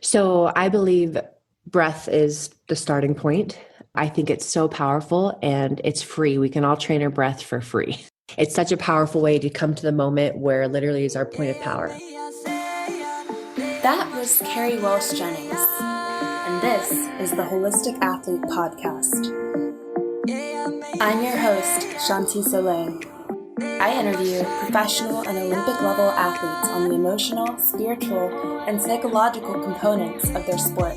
So I believe breath is the starting point. I think it's so powerful and it's free. We can all train our breath for free. It's such a powerful way to come to the moment where literally is our point of power. That was Kerri Walsh Jennings, and this is the Holistic Athlete Podcast. I'm your host, Shanti Soleil. I interview professional and Olympic-level athletes on the emotional, spiritual, and psychological components of their sport.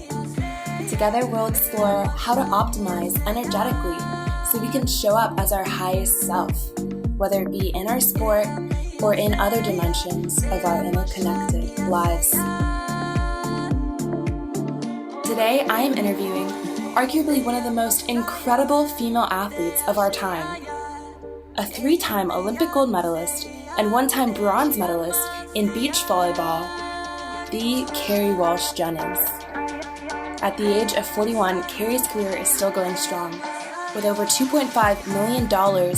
Together, we'll explore how to optimize energetically so we can show up as our highest self, whether it be in our sport or in other dimensions of our interconnected lives. Today, I am interviewing arguably one of the most incredible female athletes of our time, a 3-time Olympic gold medalist and 1-time bronze medalist in beach volleyball, the Kerri Walsh Jennings. At the age of 41, Kerri's career is still going strong. With over $2.5 million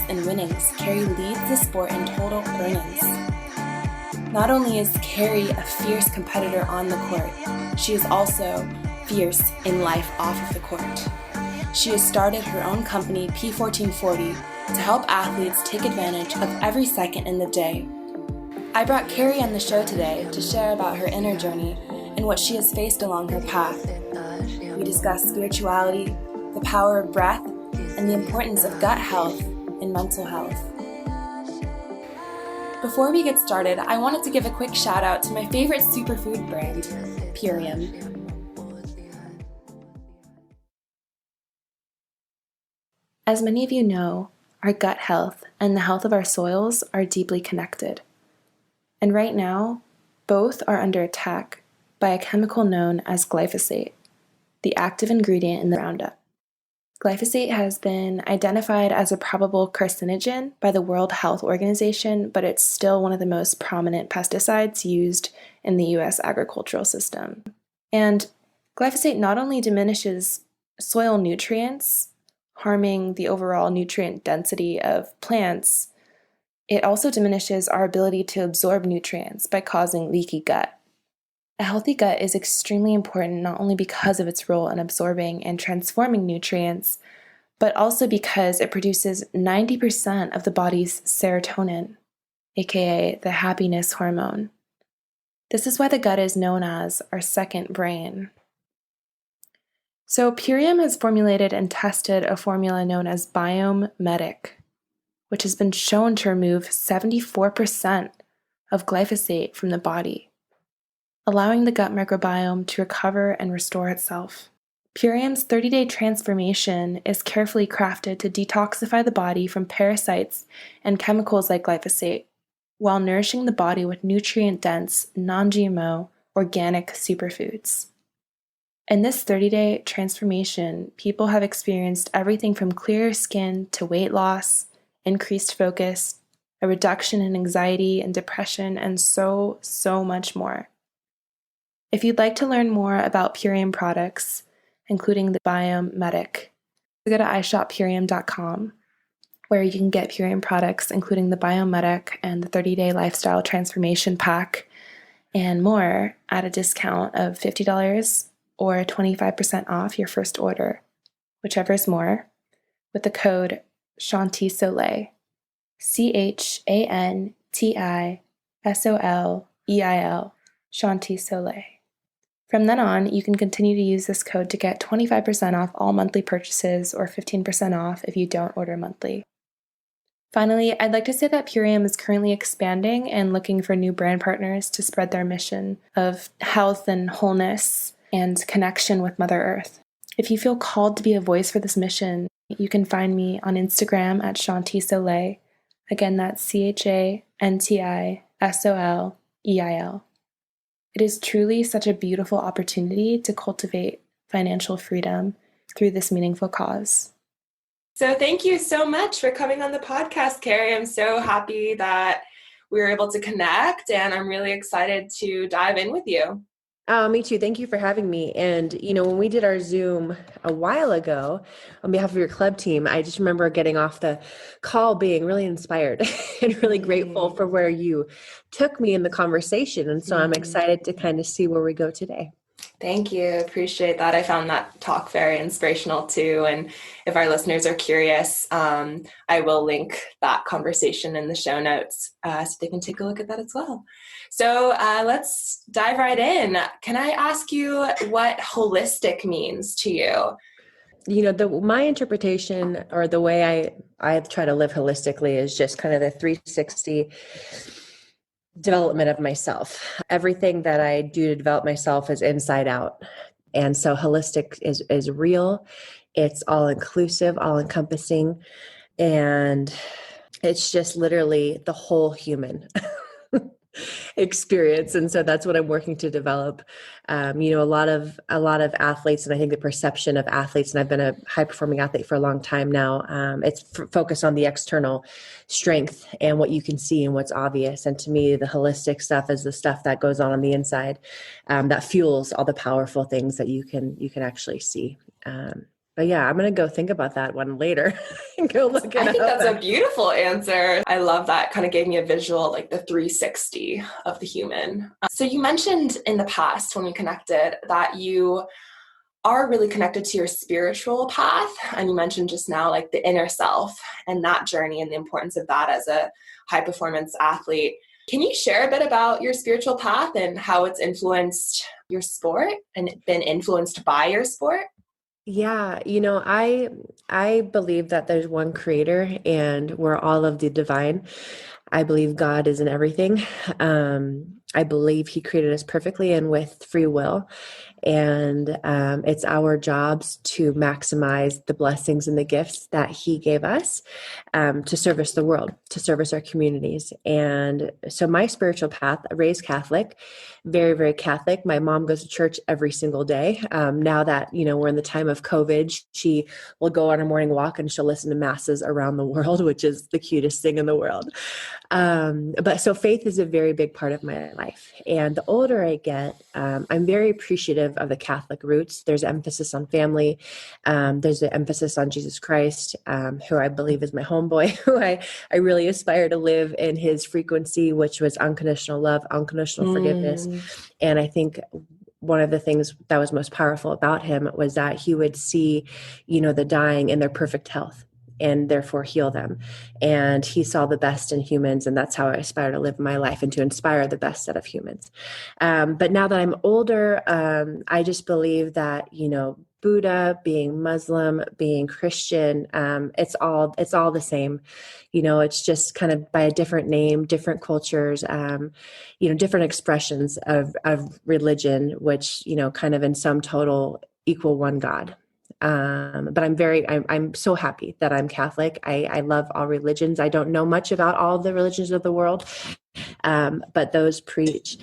in winnings, Kerri leads the sport in total earnings. Not only is Kerri a fierce competitor on the court, she is also fierce in life off of the court. She has started her own company, P1440, to help athletes take advantage of every second in the day. I brought Kerri on the show today to share about her inner journey and what she has faced along her path. We discuss spirituality, the power of breath, and the importance of gut health and mental health. Before we get started, I wanted to give a quick shout out to my favorite superfood brand, Purium. As many of you know, our gut health and the health of our soils are deeply connected. And right now, both are under attack by a chemical known as glyphosate, the active ingredient in the Roundup. Glyphosate has been identified as a probable carcinogen by the World Health Organization, but it's still one of the most prominent pesticides used in the U.S. agricultural system. And glyphosate not only diminishes soil nutrients, harming the overall nutrient density of plants, it also diminishes our ability to absorb nutrients by causing leaky gut. A healthy gut is extremely important not only because of its role in absorbing and transforming nutrients, but also because it produces 90% of the body's serotonin, aka the happiness hormone. This is why the gut is known as our second brain. So Purium has formulated and tested a formula known as Biome Medic, which has been shown to remove 74% of glyphosate from the body, allowing the gut microbiome to recover and restore itself. Purium's 30-day transformation is carefully crafted to detoxify the body from parasites and chemicals like glyphosate, while nourishing the body with nutrient-dense, non-GMO, organic superfoods. In this 30-day transformation, people have experienced everything from clearer skin to weight loss, increased focus, a reduction in anxiety and depression, and so much more. If you'd like to learn more about Purium products, including the Biome Medic, go to iShopPurium.com, where you can get Purium products, including the Biome Medic and the 30-day lifestyle transformation pack, and more at a discount of $50 or 25% off your first order, whichever is more, with the code Shanti Soleil, CHANTISOLEIL, Shanti Soleil. From then on, you can continue to use this code to get 25% off all monthly purchases or 15% off if you don't order monthly. Finally, I'd like to say that Purium is currently expanding and looking for new brand partners to spread their mission of health and wholeness and connection with Mother Earth. If you feel called to be a voice for this mission, you can find me on Instagram at Shanti Soleil. Again, that's CHANTISOLEIL. It is truly such a beautiful opportunity to cultivate financial freedom through this meaningful cause. So thank you so much for coming on the podcast, Kerri. I'm so happy that we were able to connect, and I'm really excited to dive in with you. Me too. Thank you for having me. And, when we did our Zoom a while ago on behalf of your club team, I just remember getting off the call being really inspired and really grateful for where you took me in the conversation. And so I'm excited to kind of see where we go today. Thank you. Appreciate that. I found that talk very inspirational too. And if our listeners are curious, I will link that conversation in the show notes so they can take a look at that as well. So let's dive right in. Can I ask you what holistic means to you? My interpretation, or the way I try to live holistically, is just kind of the 360 development of myself. Everything that I do to develop myself is inside out. And so holistic is real. It's all inclusive, all encompassing. And it's just literally the whole human experience. And so that's what I'm working to develop. A lot of athletes, and I think the perception of athletes, and I've been a high performing athlete for a long time now. It's focused on the external strength and what you can see and what's obvious. And to me, the holistic stuff is the stuff that goes on the inside, that fuels all the powerful things that you can actually see. But yeah, I'm going to go think about that one later and go look it up. I think that's a beautiful answer. I love that. Kind of gave me a visual, like the 360 of the human. So you mentioned in the past when we connected that you are really connected to your spiritual path. And you mentioned just now, like the inner self and that journey and the importance of that as a high performance athlete. Can you share a bit about your spiritual path and how it's influenced your sport and been influenced by your sport? Yeah, I believe that there's one creator and we're all of the divine. I believe God is in everything. I believe he created us perfectly and with free will. And it's our jobs to maximize the blessings and the gifts that he gave us to service the world, to service our communities. And so my spiritual path, raised Catholic, very, very Catholic. My mom goes to church every single day. Now that, we're in the time of COVID, she will go on a morning walk and she'll listen to masses around the world, which is the cutest thing in the world. But so faith is a very big part of my life. And the older I get, I'm very appreciative of the Catholic roots. There's emphasis on family. There's an emphasis on Jesus Christ, who I believe is my homeboy, who I really aspire to live in his frequency, which was unconditional love, unconditional forgiveness. And I think one of the things that was most powerful about him was that he would see, the dying in their perfect health and therefore heal them. And he saw the best in humans. And that's how I aspire to live my life and to inspire the best set of humans. But now that I'm older, I just believe that, Buddha, being Muslim, being Christian, it's all the same. It's just kind of by a different name, different cultures, different expressions of religion, which, kind of in sum total equal one God. But I'm so happy that I'm Catholic. I love all religions. I don't know much about all the religions of the world. But those preach,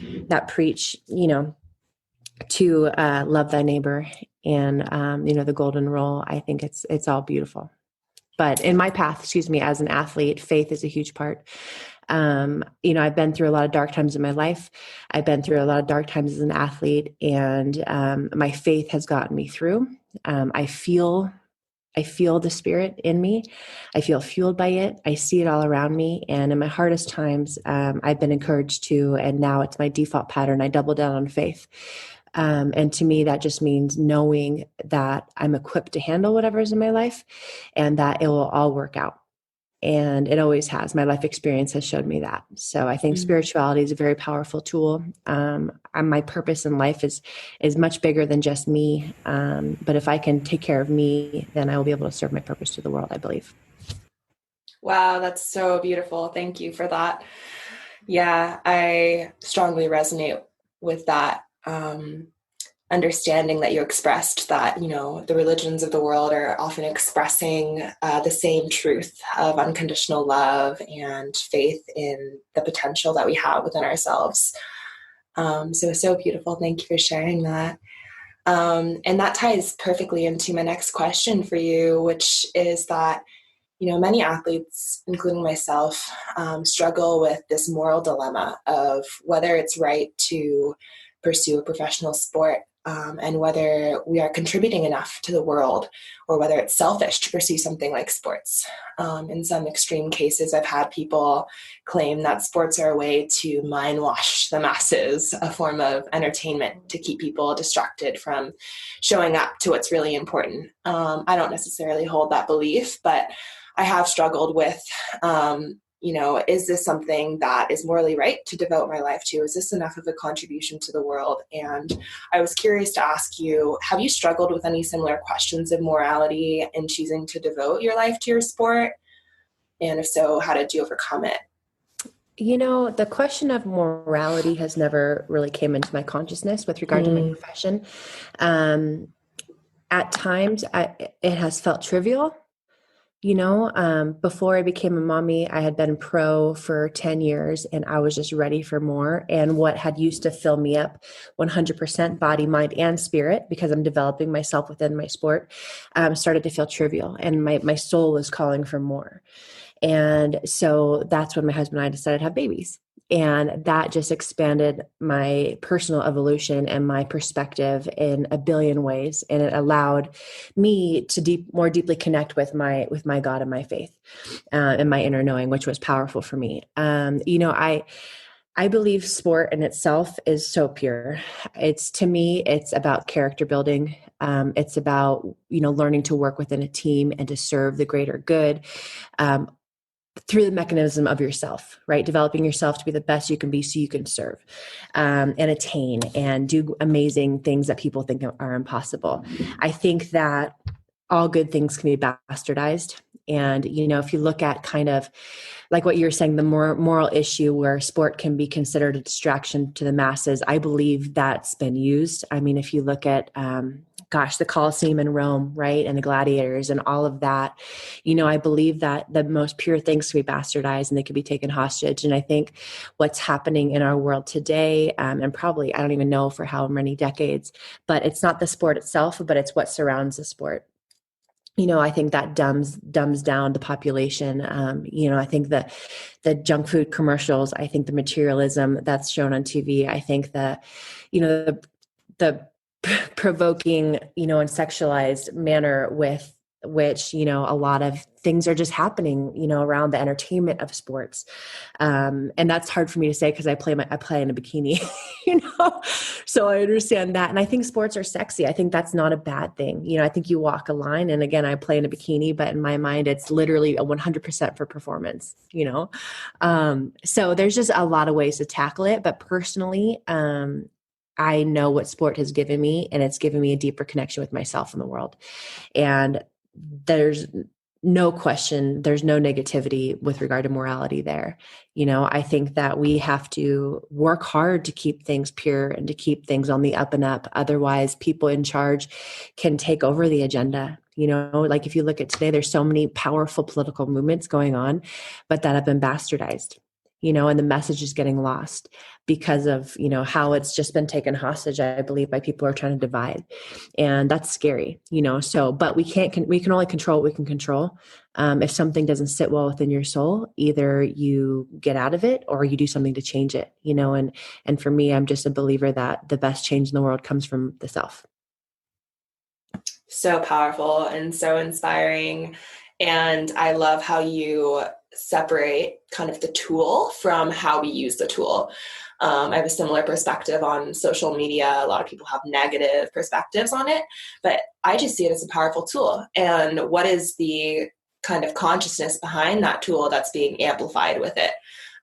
to love thy neighbor and, the golden rule. I think it's all beautiful. But in my path, as an athlete, faith is a huge part. I've been through a lot of dark times in my life. I've been through a lot of dark times as an athlete, and my faith has gotten me through. I feel the spirit in me. I feel fueled by it. I see it all around me. And in my hardest times, I've been encouraged to, and now it's my default pattern. I double down on faith. And to me, that just means knowing that I'm equipped to handle whatever's in my life and that it will all work out. And it always has. My life experience has showed me that. So I think spirituality is a very powerful tool. My purpose in life is much bigger than just me. But if I can take care of me, then I will be able to serve my purpose to the world, I believe. Wow, that's so beautiful. Thank you for that. Yeah, I strongly resonate with that. Understanding that you expressed that, the religions of the world are often expressing the same truth of unconditional love and faith in the potential that we have within ourselves. So beautiful. Thank you for sharing that. And that ties perfectly into my next question for you, which is that, many athletes, including myself, struggle with this moral dilemma of whether it's right to pursue a professional sport and whether we are contributing enough to the world, or whether it's selfish to pursue something like sports. In some extreme cases, I've had people claim that sports are a way to mind wash the masses, a form of entertainment to keep people distracted from showing up to what's really important. I don't necessarily hold that belief, but I have struggled with, is this something that is morally right to devote my life to? Is this enough of a contribution to the world? And I was curious to ask you, have you struggled with any similar questions of morality in choosing to devote your life to your sport? And if so, how did you overcome it? The question of morality has never really came into my consciousness with regard to my profession. At times, it has felt trivial. Before I became a mommy, I had been pro for 10 years and I was just ready for more. And what had used to fill me up 100% body, mind, and spirit, because I'm developing myself within my sport, started to feel trivial, and my soul was calling for more. And so that's when my husband and I decided to have babies. And that just expanded my personal evolution and my perspective in a billion ways. And it allowed me to more deeply connect with my God and my faith, and my inner knowing, which was powerful for me. I believe sport in itself is so pure. To me, it's about character building. It's about, learning to work within a team and to serve the greater good. Through the mechanism of yourself, right? Developing yourself to be the best you can be so you can serve, and attain and do amazing things that people think are impossible. I think that all good things can be bastardized. And, if you look at kind of like what you're saying, the moral issue where sport can be considered a distraction to the masses, I believe that's been used. I mean, if you look at, the Colosseum in Rome, right? And the gladiators and all of that, I believe that the most pure things can be bastardized and they can be taken hostage. And I think what's happening in our world today, and probably, I don't even know for how many decades, but it's not the sport itself, but it's what surrounds the sport. I think that dumbs down the population. I think the junk food commercials, I think the materialism that's shown on TV, I think the provoking, and sexualized manner with which, a lot of things are just happening, around the entertainment of sports. And that's hard for me to say because I play in a bikini, so I understand that. And I think sports are sexy. I think that's not a bad thing. I think you walk a line, and again, I play in a bikini, but in my mind, it's literally a 100% for performance, so there's just a lot of ways to tackle it. But personally, I know what sport has given me, and it's given me a deeper connection with myself and the world. And there's no question, there's no negativity with regard to morality there. I think that we have to work hard to keep things pure and to keep things on the up and up. Otherwise, people in charge can take over the agenda. Like if you look at today, there's so many powerful political movements going on, but that have been bastardized. And the message is getting lost because of, how it's just been taken hostage, I believe, by people who are trying to divide. And that's scary, but we can only control what we can control. If something doesn't sit well within your soul, either you get out of it or you do something to change it, and for me, I'm just a believer that the best change in the world comes from the self. So powerful and so inspiring. And I love how you separate kind of the tool from how we use the tool. I have a similar perspective on social media. A lot of people have negative perspectives on it, but I just see it as a powerful tool. And what is the kind of consciousness behind that tool that's being amplified with it?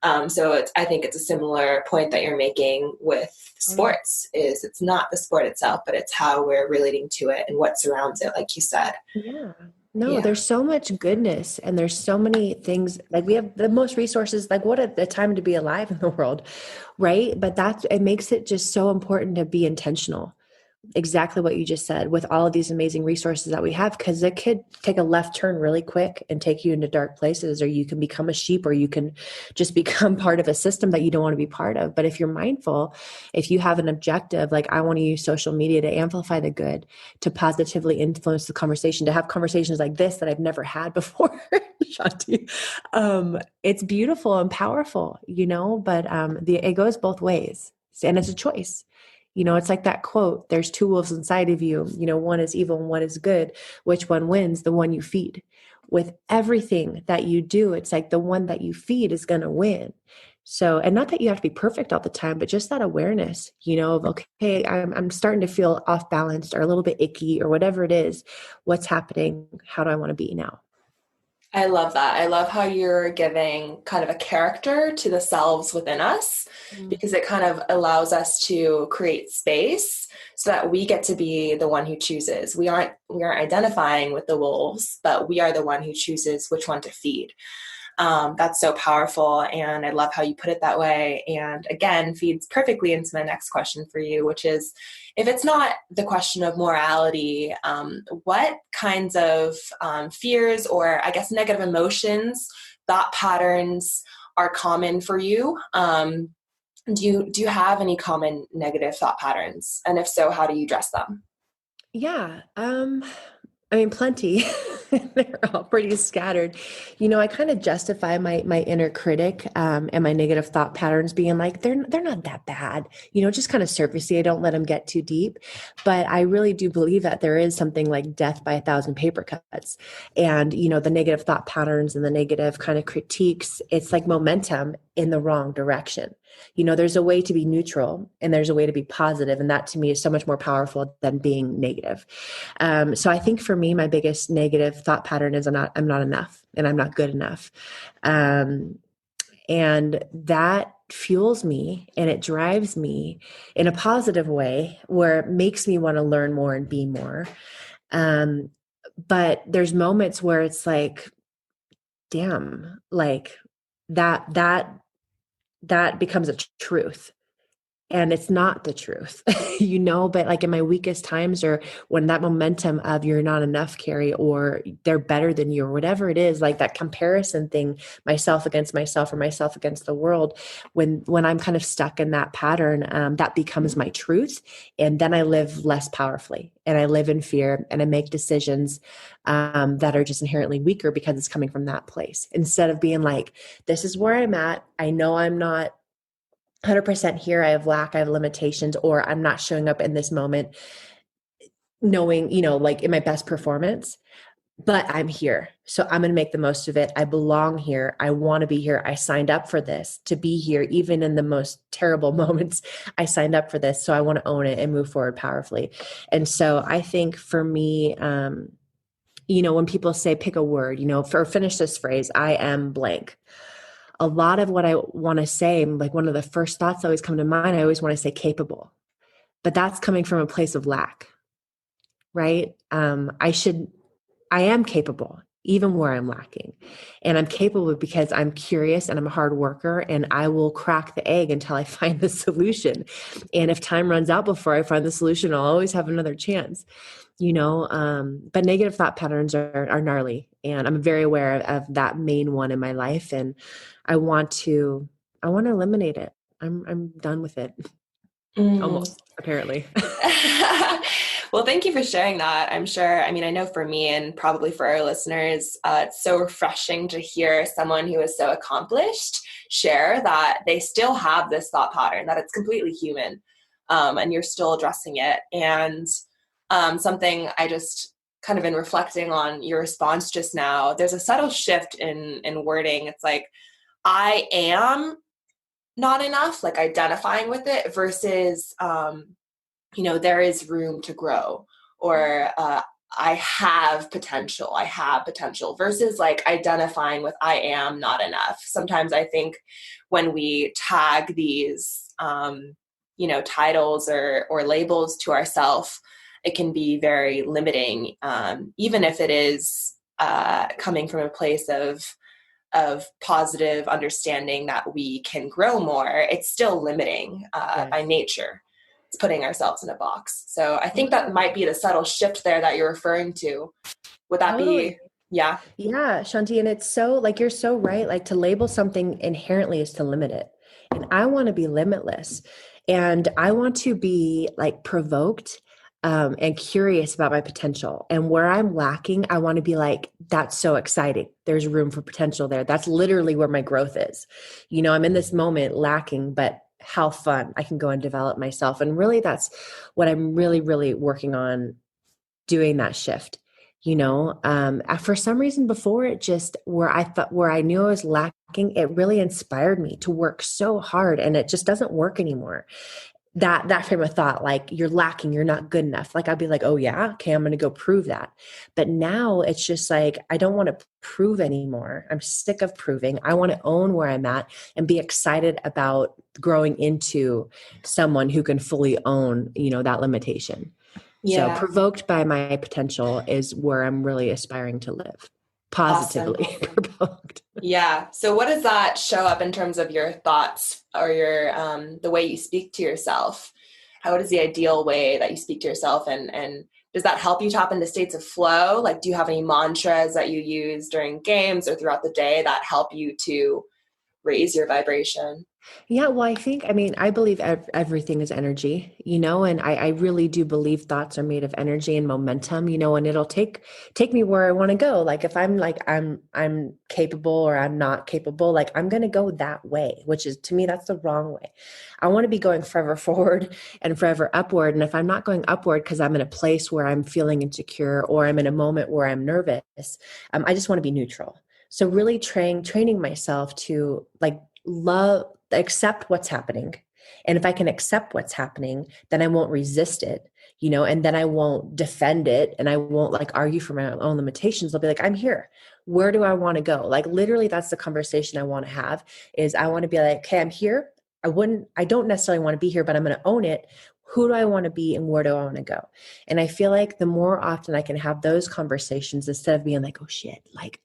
I think it's a similar point that you're making with sports. Is it's not the sport itself, but it's how we're relating to it and what surrounds it, like you said. Yeah. No, there's so much goodness, and there's so many things. Like we have the most resources, like what a time to be alive in the world, right? But it makes it just so important to be intentional. Exactly what you just said, with all of these amazing resources that we have, because it could take a left turn really quick and take you into dark places, or you can become a sheep, or you can just become part of a system that you don't want to be part of. But if you're mindful, if you have an objective, like I want to use social media to amplify the good, to positively influence the conversation, to have conversations like this that I've never had before, Shanti, it's beautiful and powerful, but it goes both ways, and it's a choice. It's like that quote, there's two wolves inside of you, one is evil and one is good. Which one wins? The one you feed. With everything that you do, it's like the one that you feed is going to win. So, and not that you have to be perfect all the time, but just that awareness, of, okay, I'm starting to feel off balanced or a little bit icky or whatever it is. What's happening? How do I want to be now? I love that. I love how you're giving kind of a character to the selves within us, because it kind of allows us to create space so that we get to be the one who chooses. We aren't identifying with the wolves, but we are the one who chooses which one to feed. That's so powerful. And I love how you put it that way. And again, feeds perfectly into my next question for you, which is, if it's not the question of morality, what kinds of fears or I guess negative emotions, thought patterns are common for you? Do you have any common negative thought patterns? And if so, how do you address them? Yeah. Plenty. They're all pretty scattered. I kind of justify my inner critic and my negative thought patterns being like, they're not that bad, just kind of surfacey. I don't let them get too deep. But I really do believe that there is something like death by 1,000 paper cuts. And, the negative thought patterns and the negative kind of critiques, it's like momentum in the wrong direction. There's a way to be neutral and there's a way to be positive. And that to me is so much more powerful than being negative. So I think for me, my biggest negative thought pattern is I'm not enough and I'm not good enough. And that fuels me and it drives me in a positive way where it makes me want to learn more and be more. But there's moments where it's like, damn, like that becomes a truth. And it's not the truth, but like in my weakest times or when that momentum of you're not enough, Kerri, or they're better than you or whatever it is, like that comparison thing, myself against myself or myself against the world, when I'm kind of stuck in that pattern, that becomes my truth. And then I live less powerfully and I live in fear and I make decisions that are just inherently weaker because it's coming from that place. Instead of being like, this is where I'm at. I know I'm not 100% here. I have lack, I have limitations, or I'm not showing up in this moment knowing, like in my best performance, but I'm here. So I'm going to make the most of it. I belong here. I want to be here. I signed up for this to be here. Even in the most terrible moments, I signed up for this. So I want to own it and move forward powerfully. And so I think for me, when people say, pick a word, or finish this phrase, I am blank. A lot of what I want to say, like one of the first thoughts that always come to mind, I always want to say capable, but that's coming from a place of lack, right? I am capable, even where I'm lacking. And I'm capable because I'm curious and I'm a hard worker and I will crack the egg until I find the solution. And if time runs out before I find the solution, I'll always have another chance. But negative thought patterns are gnarly. And I'm very aware of that main one in my life. And I want to eliminate it. I'm done with it. Almost, apparently. Well, thank you for sharing that. I'm sure, I know for me and probably for our listeners, it's so refreshing to hear someone who is so accomplished share that they still have this thought pattern, that it's completely human, and you're still addressing it. And something I just kind of been reflecting on your response just now, there's a subtle shift in wording. It's like, I am not enough, like identifying with it versus, there is room to grow, or I have potential versus like identifying with I am not enough. Sometimes I think when we tag these, titles or labels to ourselves, it can be very limiting, even if it is coming from a place of positive understanding that we can grow more. It's still limiting by nature. It's putting ourselves in a box. So I think that might be the subtle shift there that you're referring to. Would that be? Yeah. Yeah, Shanti. And it's so like, you're so right. Like to label something inherently is to limit it. And I want to be limitless and I want to be like provoked and curious about my potential. And where I'm lacking, I want to be like, that's so exciting. There's room for potential there. That's literally where my growth is. I'm in this moment lacking, but how fun I can go and develop myself. And really that's what I'm really, really working on, doing that shift. For some reason before, it just, where I knew I was lacking, it really inspired me to work so hard, and it just doesn't work anymore. That frame of thought, like, you're lacking, you're not good enough. Like, I'd be like, oh yeah, okay, I'm going to go prove that. But now it's just like, I don't want to prove anymore. I'm sick of proving. I want to own where I'm at and be excited about growing into someone who can fully own, that limitation. Yeah. So provoked by my potential is where I'm really aspiring to live. Positively Awesome. provoked. Yeah. So what does that show up in terms of your thoughts or your the way you speak to yourself? What is the ideal way that you speak to yourself, and does that help you tap into states of flow? Like, do you have any mantras that you use during games or throughout the day that help you to raise your vibration? Yeah, well, I believe everything is energy, and I really do believe thoughts are made of energy and momentum, and it'll take me where I want to go. Like, if I'm like, I'm capable or I'm not capable, like, I'm going to go that way, which is, to me, that's the wrong way. I want to be going forever forward and forever upward. And if I'm not going upward because I'm in a place where I'm feeling insecure, or I'm in a moment where I'm nervous, I just want to be neutral. So really training myself to, like, accept what's happening. And if I can accept what's happening, then I won't resist it, and then I won't defend it, and I won't, like, argue for my own limitations. I'll be like, I'm here. Where do I want to go? Like, literally, that's the conversation I want to have, is I want to be like, okay, I'm here. I don't necessarily want to be here, but I'm going to own it. Who do I want to be, and where do I want to go? And I feel like the more often I can have those conversations, instead of being like, oh shit, like,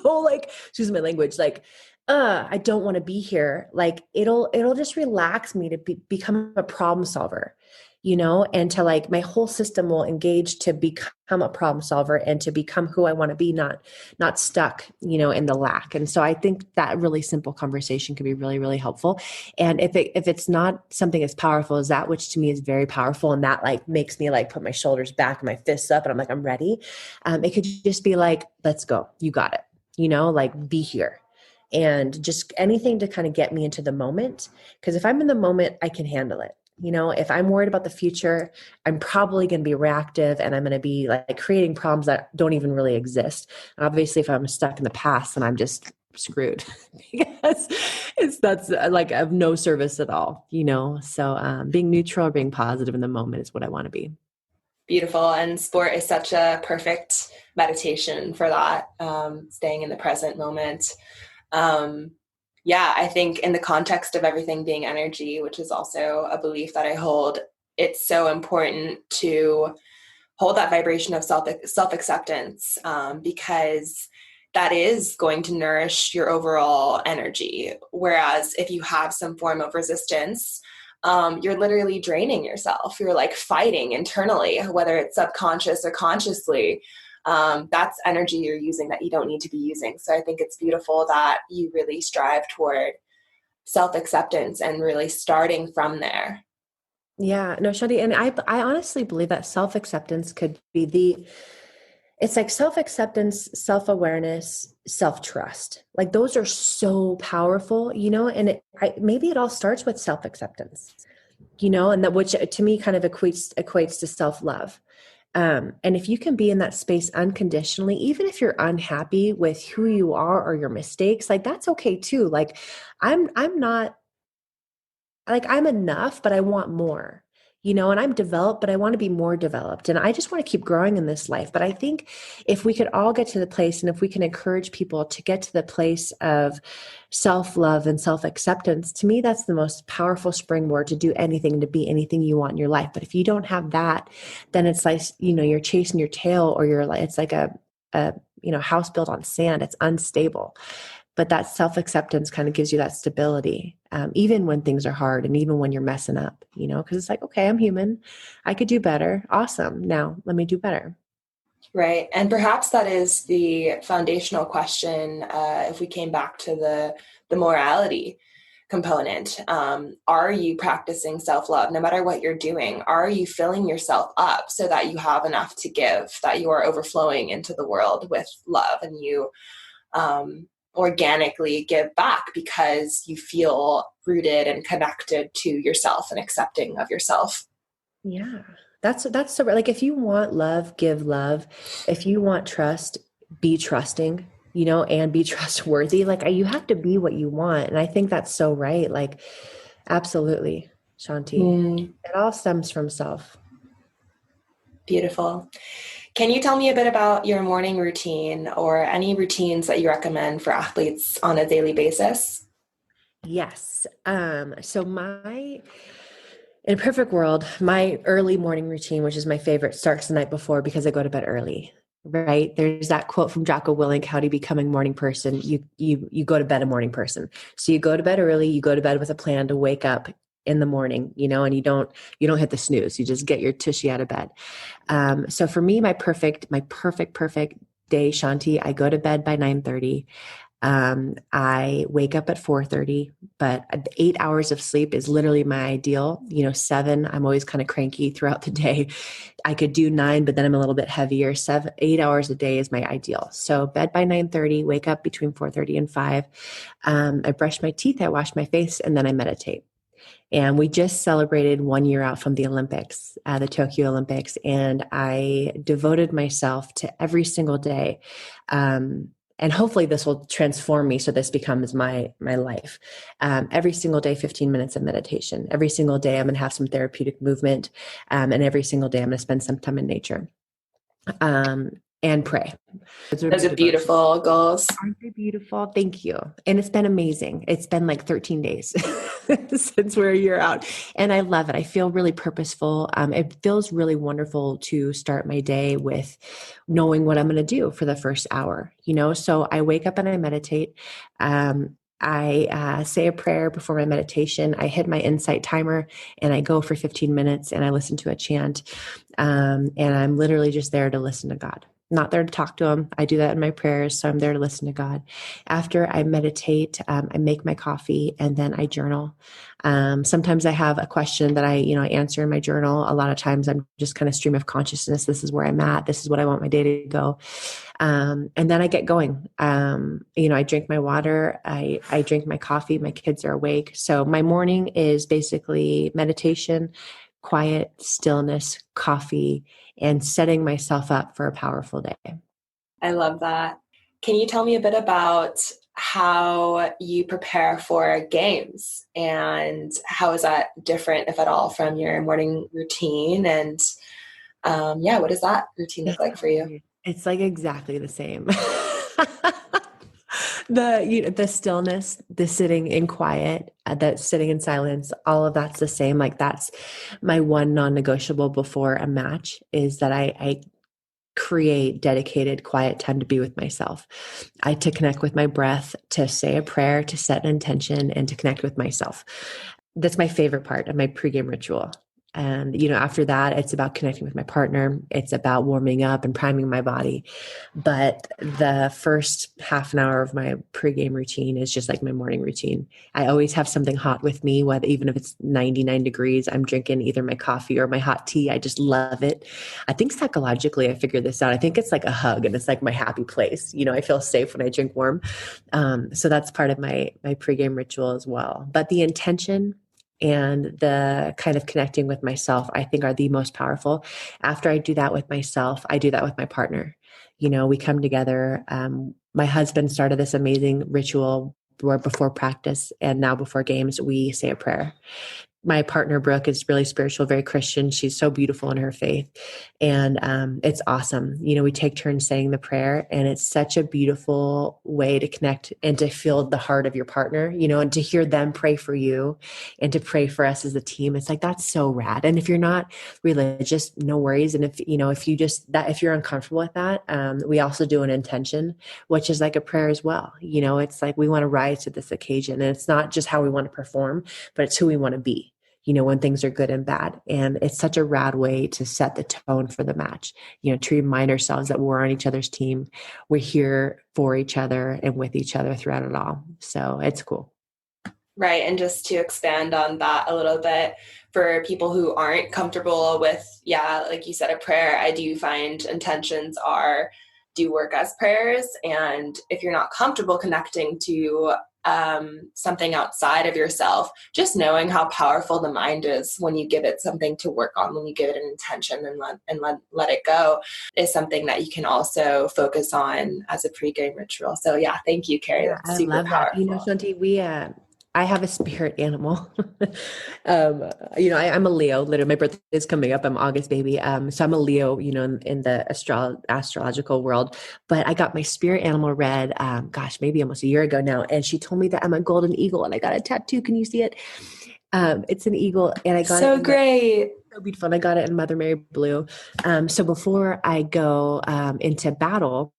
like, excuse my language, like, I don't want to be here. Like, it'll just relax me to become a problem solver, and to, like, my whole system will engage to become a problem solver and to become who I want to be, not stuck, in the lack. And so I think that really simple conversation can be really, really helpful. And if it's not something as powerful as that, which to me is very powerful, and that, like, makes me, like, put my shoulders back and my fists up and I'm like, I'm ready. It could just be like, let's go. You got it. Like, be here. And just anything to kind of get me into the moment. Because if I'm in the moment, I can handle it. If I'm worried about the future, I'm probably going to be reactive, and I'm going to be, like, creating problems that don't even really exist. And obviously, if I'm stuck in the past, then I'm just screwed, because that's like of no service at all, So being neutral, being positive in the moment is what I want to be. Beautiful. And sport is such a perfect meditation for that, staying in the present moment. I think in the context of everything being energy, which is also a belief that I hold, it's so important to hold that vibration of self-acceptance, because that is going to nourish your overall energy. Whereas if you have some form of resistance, you're literally draining yourself. You're, like, fighting internally, whether it's subconscious or consciously. That's energy you're using that you don't need to be using. So I think it's beautiful that you really strive toward self-acceptance and really starting from there. Yeah, no, Shadi, and I honestly believe that self-acceptance could be it's like self-acceptance, self-awareness, self-trust. Like, those are so powerful, and maybe it all starts with self-acceptance, and that, which to me kind of equates to self-love. And if you can be in that space unconditionally, even if you're unhappy with who you are or your mistakes, like, that's okay too. Like, I'm not, like, I'm enough, but I want more, and I'm developed, but I want to be more developed. And I just want to keep growing in this life. But I think if we could all get to the place, and if we can encourage people to get to the place of self-love and self-acceptance, to me, that's the most powerful springboard to do anything, to be anything you want in your life. But if you don't have that, then it's like, you're chasing your tail, or you're like, it's like a house built on sand. It's unstable. But that self-acceptance kind of gives you that stability, even when things are hard, and even when you're messing up, because it's like, okay, I'm human. I could do better. Awesome. Now let me do better. Right. And perhaps that is the foundational question. If we came back to the morality component, are you practicing self-love no matter what you're doing? Are you filling yourself up so that you have enough to give, that you are overflowing into the world with love, and you organically give back because you feel rooted and connected to yourself and accepting of yourself. Yeah. That's so like, if you want love, give love. If you want trust, be trusting, and be trustworthy. Like, you have to be what you want. And I think that's so right. Like, absolutely, Shanti. It all stems from self. Beautiful. Can you tell me a bit about your morning routine or any routines that you recommend for athletes on a daily basis? Yes. So in a perfect world, my early morning routine, which is my favorite, starts the night before because I go to bed early. Right. There's that quote from Jocko Willink, how to become a morning person. You go to bed a morning person. So you go to bed early, you go to bed with a plan to wake up in the morning, and you don't hit the snooze. You just get your tushy out of bed. So for me, my perfect day, Shanti, I go to bed by 9:30. I wake up at 4:30, but 8 hours of sleep is literally my ideal. 7, I'm always kind of cranky throughout the day. I could do 9, but then I'm a little bit heavier. 8 hours a day is my ideal. So bed by 9:30, wake up between 4:30 and 5. I brush my teeth, I wash my face, and then I meditate. And we just celebrated 1 year out from the Olympics, the Tokyo Olympics, and I devoted myself to every single day. And hopefully this will transform me so this becomes my life. Every single day, 15 minutes of meditation. Every single day, I'm going to have some therapeutic movement. And every single day, I'm going to spend some time in nature. And pray. Those are beautiful goals. Aren't they beautiful? Thank you. And it's been amazing. It's been like 13 days since we're a year out. And I love it. I feel really purposeful. It feels really wonderful to start my day with knowing what I'm going to do for the first hour, So I wake up and I meditate. I say a prayer before my meditation. I hit my insight timer and I go for 15 minutes and I listen to a chant. And I'm literally just there to listen to God. Not there to talk to him. I do that in my prayers. So I'm there to listen to God. After I meditate, I make my coffee and then I journal. Sometimes I have a question that I answer in my journal. A lot of times I'm just kind of stream of consciousness. This is where I'm at. This is what I want my day to go. And then I get going. I drink my water. I drink my coffee. My kids are awake. So my morning is basically meditation, quiet, stillness, coffee, and setting myself up for a powerful day. I love that. Can you tell me a bit about how you prepare for games and how is that different, if at all, from your morning routine? And what does that routine look like for you? It's like exactly the same. The stillness, the sitting in quiet, the sitting in silence, all of that's the same. Like, that's my one non-negotiable before a match, is that I create dedicated quiet time to be with myself. To connect with my breath, to say a prayer, to set an intention, and to connect with myself. That's my favorite part of my pregame ritual. And, after that, it's about connecting with my partner. It's about warming up and priming my body. But the first half an hour of my pregame routine is just like my morning routine. I always have something hot with me, even if it's 99 degrees, I'm drinking either my coffee or my hot tea. I just love it. I think psychologically, I figured this out. I think it's like a hug and it's like my happy place. I feel safe when I drink warm. So that's part of my pregame ritual as well. But the intention and the kind of connecting with myself, I think, are the most powerful. After I do that with myself, I do that with my partner. We come together. My husband started this amazing ritual where before practice and now before games, we say a prayer. My partner, Brooke, is really spiritual, very Christian. She's so beautiful in her faith. And it's awesome. We take turns saying the prayer, and it's such a beautiful way to connect and to feel the heart of your partner, and to hear them pray for you and to pray for us as a team. It's like, that's so rad. And if you're not religious, no worries. And if you're uncomfortable with that, we also do an intention, which is like a prayer as well. It's like, we want to rise to this occasion, and it's not just how we want to perform, but it's who we want to be. When things are good and bad. And it's such a rad way to set the tone for the match, to remind ourselves that we're on each other's team. We're here for each other and with each other throughout it all. So it's cool. Right. And just to expand on that a little bit, for people who aren't comfortable with, like you said, a prayer, I do find intentions are do work as prayers. And if you're not comfortable connecting to something outside of yourself, just knowing how powerful the mind is when you give it something to work on, when you give it an intention and let it go, is something that you can also focus on as a pregame ritual. So yeah, thank you, Kerri. Yeah, That's I super love that. powerful. Shanti, I have a spirit animal. I'm a Leo. Literally, my birthday is coming up. I'm August baby. So I'm a Leo, in the astrological world. But I got my spirit animal read, maybe almost a year ago now. And she told me that I'm a golden eagle and I got a tattoo. Can you see it? It's an eagle and I got so it. Great. So beautiful. And I got it in Mother Mary Blue. So before I go into battle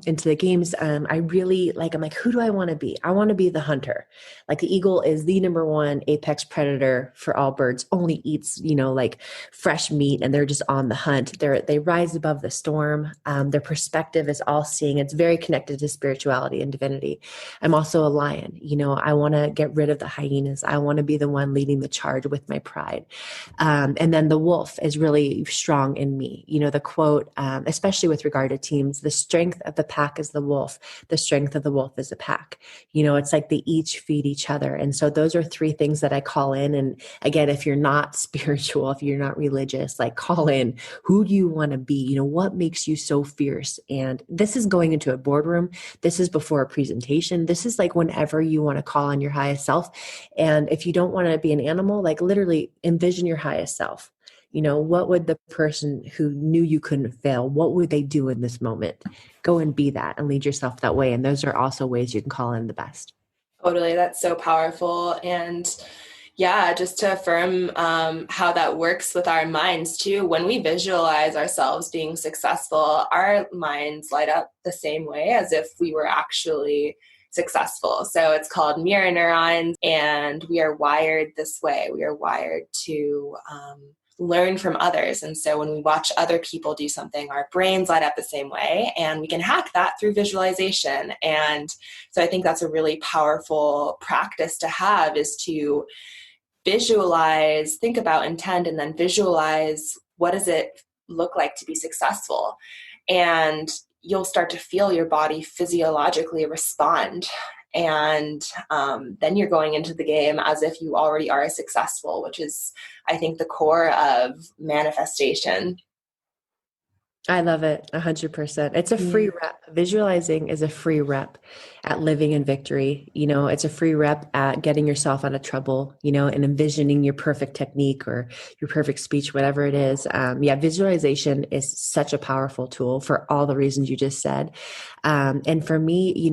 into the games, I'm like, who do I want to be? I want to be the hunter. Like the eagle is the number one apex predator for all birds, only eats, like fresh meat, and they're just on the hunt. They rise above the storm. Their perspective is all seeing. It's very connected to spirituality and divinity. I'm also a lion. I want to get rid of the hyenas. I want to be the one leading the charge with my pride. And then the wolf is really strong in me. The quote, especially with regard to teams, the strength of the pack is the wolf. The strength of the wolf is the pack. It's like they each feed each other. And so those are three things that I call in. And again, if you're not spiritual, if you're not religious, like call in, who do you want to be? What makes you so fierce? And this is going into a boardroom. This is before a presentation. This is like whenever you want to call on your highest self. And if you don't want to be an animal, like literally envision your highest self. What would the person who knew you couldn't fail, what would they do in this moment? Go and be that and lead yourself that way. And those are also ways you can call in the best. Totally. That's so powerful. And yeah, just to affirm how that works with our minds too. When we visualize ourselves being successful, our minds light up the same way as if we were actually successful. So it's called mirror neurons, and we are wired this way. We are wired to learn from others. And so when we watch other people do something, our brains light up the same way, and we can hack that through visualization. And so I think that's a really powerful practice to have, is to visualize, think about intent, and then visualize what does it look like to be successful. And you'll start to feel your body physiologically respond. And then you're going into the game as if you already are successful, which is, I think, the core of manifestation. I love it. 100%. It's a free rep. Visualizing is a free rep at living in victory. It's a free rep at getting yourself out of trouble, and envisioning your perfect technique or your perfect speech, whatever it is. Visualization is such a powerful tool for all the reasons you just said. And for me,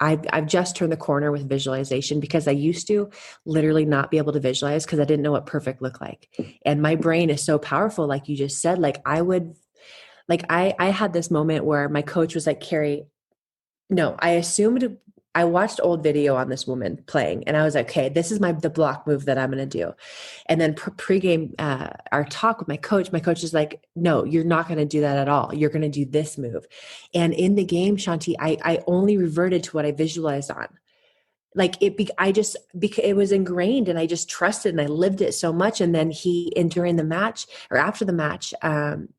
I've just turned the corner with visualization, because I used to literally not be able to visualize because I didn't know what perfect looked like. And my brain is so powerful. Like you just said, I had this moment where my coach was like, Kerri, no, I watched old video on this woman playing, and I was like, okay, this is the block move that I'm going to do. And then pregame, our talk with my coach is like, no, you're not going to do that at all. You're going to do this move. And in the game, Shanti, I only reverted to what I visualized on. Like it was ingrained, and I just trusted and I lived it so much. And then during the match or after the match,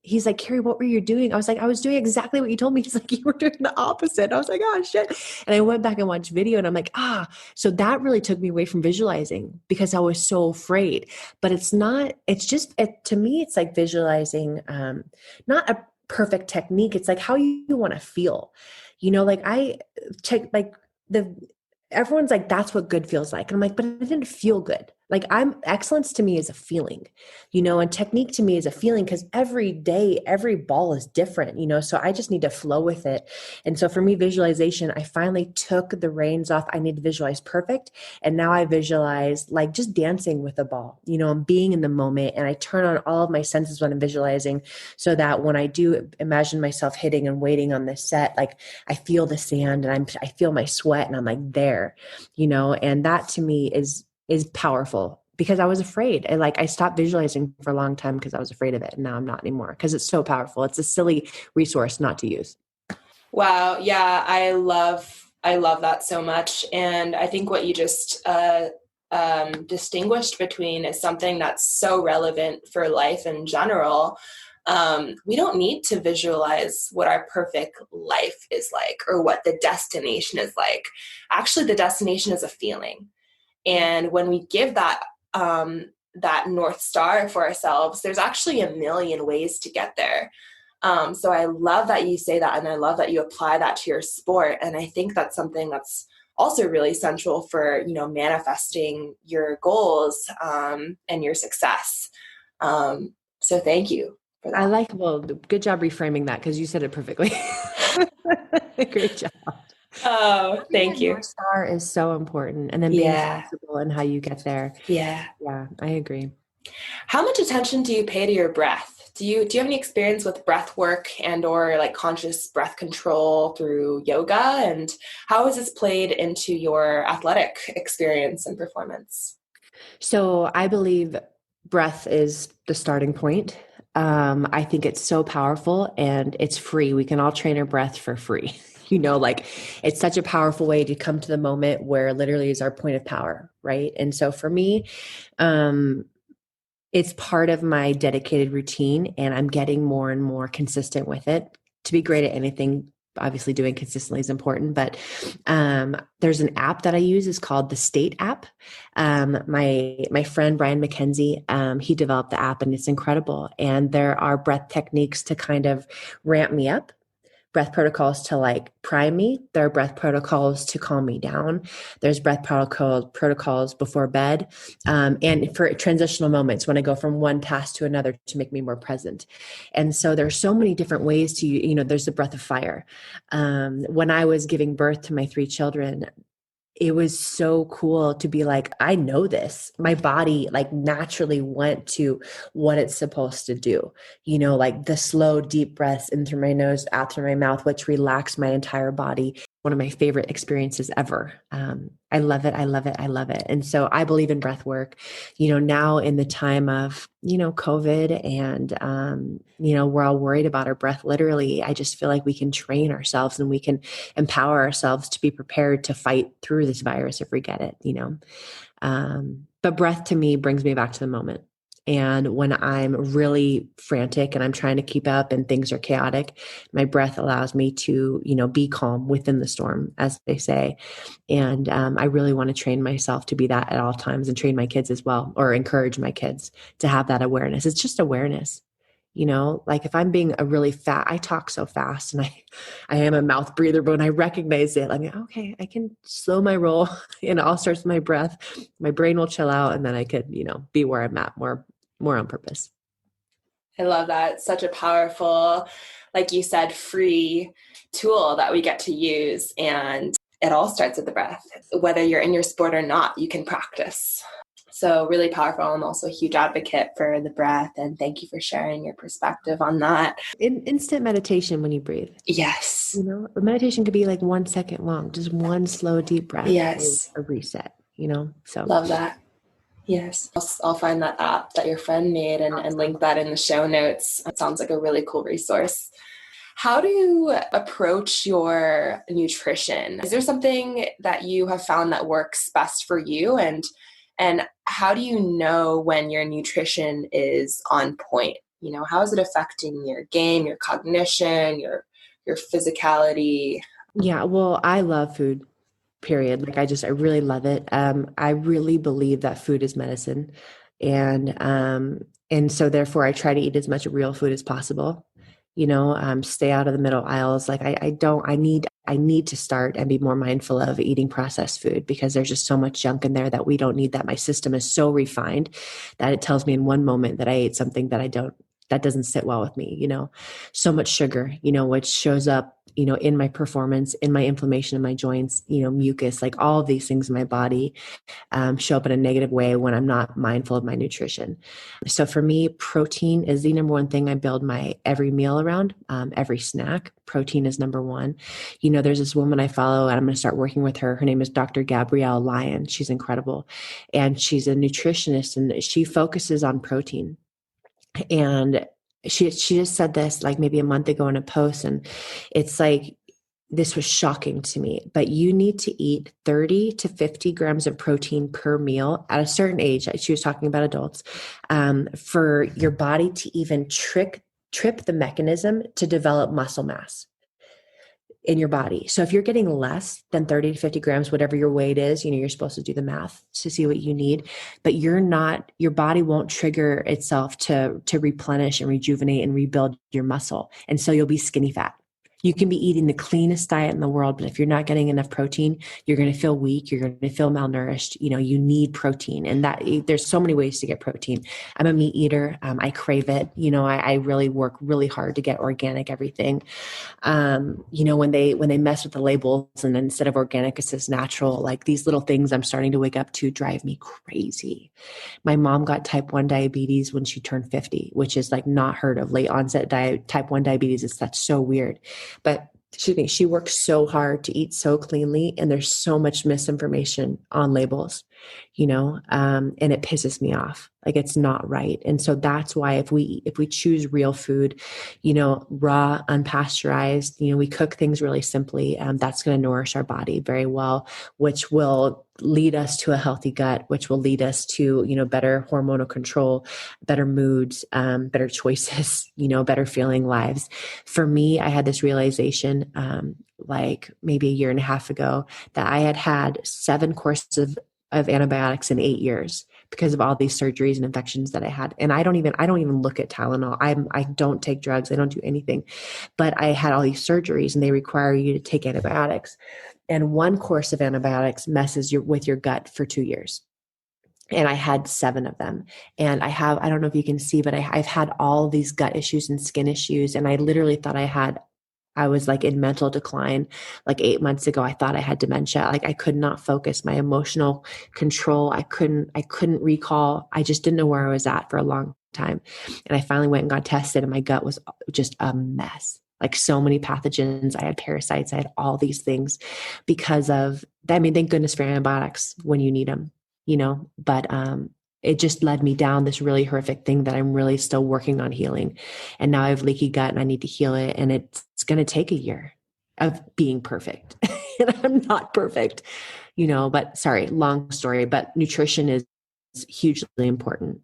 he's like, Kerri, what were you doing? I was like, I was doing exactly what you told me. He's like, you were doing the opposite. I was like, oh shit. And I went back and watched video, and I'm like, so that really took me away from visualizing because I was so afraid. But to me, it's like visualizing, not a perfect technique. It's like how you want to feel, everyone's like, that's what good feels like. And I'm like, but it didn't feel good. Like excellence to me is a feeling, and technique to me is a feeling, because every day, every ball is different, so I just need to flow with it. And so for me, visualization, I finally took the reins off. I need to visualize perfect. And now I visualize like just dancing with the ball, I'm being in the moment, and I turn on all of my senses when I'm visualizing, so that when I do imagine myself hitting and waiting on this set, like I feel the sand and I feel my sweat, and I'm like there, and that to me is powerful, because I was afraid. And I stopped visualizing for a long time because I was afraid of it. And now I'm not anymore, because it's so powerful. It's a silly resource not to use. Wow. Yeah. I love that so much. And I think what you just distinguished between is something that's so relevant for life in general. We don't need to visualize what our perfect life is like or what the destination is like. Actually, the destination is a feeling. And when we give that that North Star for ourselves, there's actually a million ways to get there. So I love that you say that, and I love that you apply that to your sport. And I think that's something that's also really central for, manifesting your goals and your success. So thank you for that. Good job reframing that, because you said it perfectly. Great job. Oh, thank you. North Star is so important. And then being flexible in how you get there. Yeah. Yeah, I agree. How much attention do you pay to your breath? Do you have any experience with breath work and or like conscious breath control through yoga? And how has this played into your athletic experience and performance? So I believe breath is the starting point. I think it's so powerful and it's free. We can all train our breath for free. It's such a powerful way to come to the moment where literally is our point of power, right? And so for me, it's part of my dedicated routine, and I'm getting more and more consistent with it. To be great at anything, obviously doing consistently is important, but there's an app that I use. It's called the State app. My friend, Brian McKenzie, he developed the app, and it's incredible. And there are breath techniques to kind of ramp me up, breath protocols to like prime me. There are breath protocols to calm me down. There's breath protocols before bed. And for transitional moments when I go from one task to another to make me more present. And so there's so many different ways to, there's the breath of fire. When I was giving birth to my 3 children, it was so cool to be like, I know this. My body like naturally went to what it's supposed to do, like the slow, deep breaths in through my nose, out through my mouth, which relaxed my entire body. One of my favorite experiences ever. I love it. I love it. I love it. And so I believe in breath work, now in the time of, COVID and, we're all worried about our breath. Literally, I just feel like we can train ourselves and we can empower ourselves to be prepared to fight through this virus if we get it, But breath to me brings me back to the moment. And when I'm really frantic and I'm trying to keep up and things are chaotic, my breath allows me to, be calm within the storm, as they say. And I really want to train myself to be that at all times, and train my kids as well, or encourage my kids to have that awareness. It's just awareness. Like if I'm being I talk so fast and I am a mouth breather, but when I recognize it, I'm like, okay, I can slow my roll and it all starts with my breath. My brain will chill out, and then I could, be where I'm at more on purpose. I love that. It's such a powerful, like you said, free tool that we get to use. And it all starts with the breath. Whether you're in your sport or not, you can practice. So really powerful. I'm also a huge advocate for the breath. And thank you for sharing your perspective on that. Instant meditation when you breathe. Yes. Meditation could be like 1 second long, just one slow, deep breath. Yes. A reset, so. Love that. Yes. I'll find that app that your friend made and link that in the show notes. It sounds like a really cool resource. How do you approach your nutrition? Is there something that you have found that works best for you? And how do you know when your nutrition is on point? How is it affecting your game, your cognition, your physicality? Yeah, well, I love food. Period. Like I really love it. I really believe that food is medicine. And so therefore I try to eat as much real food as possible, stay out of the middle aisles. Like I need to start and be more mindful of eating processed food, because there's just so much junk in there that we don't need, that my system is so refined that it tells me in one moment that I ate something that doesn't sit well with me, so much sugar, which shows up, in my performance, in my inflammation in my joints, mucus, like all of these things in my body show up in a negative way when I'm not mindful of my nutrition. So for me, protein is the number one thing I build my every meal around, every snack. Protein is number one. There's this woman I follow, and I'm going to start working with her. Her name is Dr. Gabrielle Lyon. She's incredible. And she's a nutritionist, and she focuses on protein. And she just said this like maybe a month ago in a post, and it's like, this was shocking to me, but you need to eat 30 to 50 grams of protein per meal at a certain age. She was talking about adults, for your body to even trick trip the mechanism to develop muscle mass in your body. So if you're getting less than 30 to 50 grams, whatever your weight is, you're supposed to do the math to see what you need, but your body won't trigger itself to replenish and rejuvenate and rebuild your muscle. And so you'll be skinny fat. You can be eating the cleanest diet in the world, but if you're not getting enough protein, you're going to feel weak. You're going to feel malnourished. You need protein, and that there's so many ways to get protein. I'm a meat eater. I crave it. I really work really hard to get organic everything. When they mess with the labels and instead of organic, it says natural, like these little things I'm starting to wake up to drive me crazy. My mom got type 1 diabetes when she turned 50, which is like not heard of. Late onset type 1 diabetes is that's so weird. But she works so hard to eat so cleanly, and there's so much misinformation on labels, and it pisses me off. Like it's not right. And so that's why if we choose real food, raw, unpasteurized, we cook things really simply, that's going to nourish our body very well, which will lead us to a healthy gut, which will lead us to, better hormonal control, better moods, better choices, better feeling lives. For me, I had this realization, like maybe a year and a half ago, that I had 7 courses of antibiotics in 8 years because of all these surgeries and infections that I had. And I don't even look at Tylenol. I don't take drugs. I don't do anything, but I had all these surgeries and they require you to take antibiotics. And 1 course of antibiotics messes with your gut for 2 years. And I had 7 of them. And I don't know if you can see, but I've had all these gut issues and skin issues. And I literally thought I was like in mental decline. Like 8 months ago, I thought I had dementia. Like I could not focus. My emotional control, I couldn't recall. I just didn't know where I was at for a long time. And I finally went and got tested, and my gut was just a mess. Like so many pathogens. I had parasites. I had all these things because of that. I mean, thank goodness for antibiotics when you need them, but, it just led me down this really horrific thing that I'm really still working on healing. And now I have leaky gut and I need to heal it. And it's going to take a year of being perfect. And I'm not perfect, but sorry, long story, but nutrition is hugely important.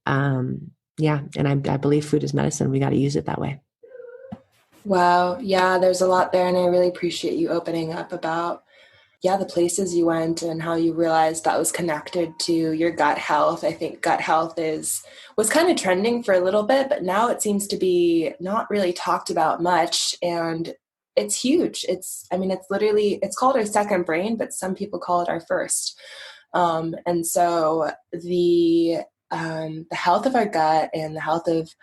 Yeah. And I believe food is medicine. We got to use it that way. Wow. Yeah, there's a lot there. And I really appreciate you opening up about the places you went and how you realized that was connected to your gut health. I think gut health was kind of trending for a little bit, but now it seems to be not really talked about much. And it's huge. It's called our second brain, but some people call it our first. And so the health of our gut and the health of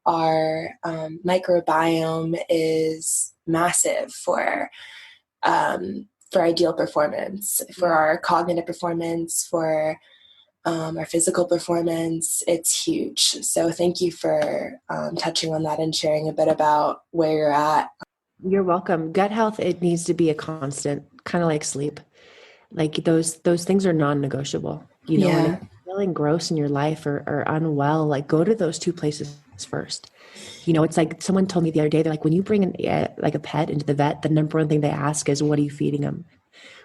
our microbiome is massive for ideal performance, for our cognitive performance, for our physical performance. It's huge. So thank you for touching on that and sharing a bit about where you're at. You're welcome. Gut health, it needs to be a constant, kind of like sleep. Like those things are non-negotiable. When you're feeling gross in your life or unwell, like go to those 2 places first. It's like someone told me the other day, they're like, when you bring a pet into the vet, the number one thing they ask is, what are you feeding them?